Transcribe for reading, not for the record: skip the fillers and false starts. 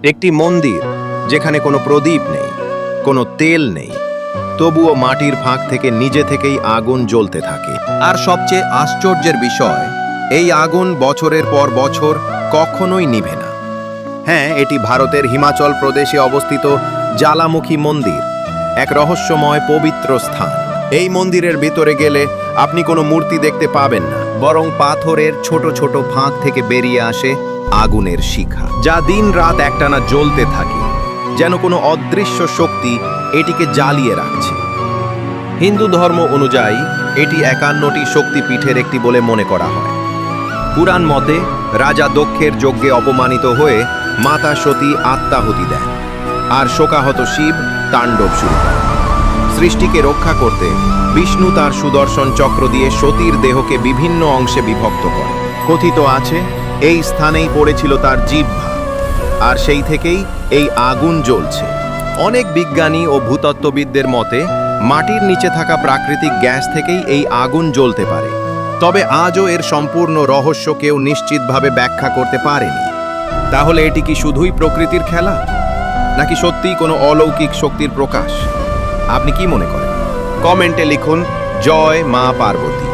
একটি মন্দির যেখানে কোনো প্রদীপ নেই, কোনো তেল নেই, তবুও মাটির ফাঁক থেকে নিজে থেকেই আগুন জ্বলতে থাকে। আর সবচেয়ে আশ্চর্যের বিষয়, এই আগুন বছরের পর বছর কখনোই নিভে না। হ্যাঁ, এটি ভারতের হিমাচল প্রদেশে অবস্থিত জ্বালামুখী মন্দির, এক রহস্যময় পবিত্র স্থান। এই মন্দিরের ভিতরে গেলে আপনি কোনো মূর্তি দেখতে পাবেন না, বরং পাথরের ছোট ছোট ফাঁক থেকে বেরিয়ে আসে আগুনের শিখা, যা দিন রাত একটানা জ্বলতে থাকে, যেন কোনো অদৃশ্য শক্তি এটিকে জ্বালিয়ে রাখছে। হিন্দু ধর্ম অনুযায়ী এটি 51টি শক্তিপীঠের একটি বলে মনে করা হয়। পুরাণ মতে রাজা দক্ষের যজ্ঞে অপমানিত হয়ে মাতা সতী আত্মাহুতি দেন, আর শোকাহত শিব তাণ্ডব শুরু করেন। সৃষ্টিকে রক্ষা করতে বিষ্ণু তার সুদর্শন চক্র দিয়ে সতীর দেহকে বিভিন্ন অংশে বিভক্ত করেন। কথিত আছে এই স্থানেই পড়েছিল তার জিহ্বা, আর সেই থেকেই এই আগুন জ্বলছে। অনেক বিজ্ঞানী ও ভূতত্ত্ববিদদের মতে মাটির নিচে থাকা প্রাকৃতিক গ্যাস থেকেই এই আগুন জ্বলতে পারে। তবে আজও এর সম্পূর্ণ রহস্য কেউ নিশ্চিতভাবে ব্যাখ্যা করতে পারেনি। তাহলে এটি কি শুধুই প্রকৃতির খেলা, নাকি সত্যিই কোনো অলৌকিক শক্তির প্রকাশ? আপনি কি মনে করেন? কমেন্টে লিখুন জয় মা পার্বতী।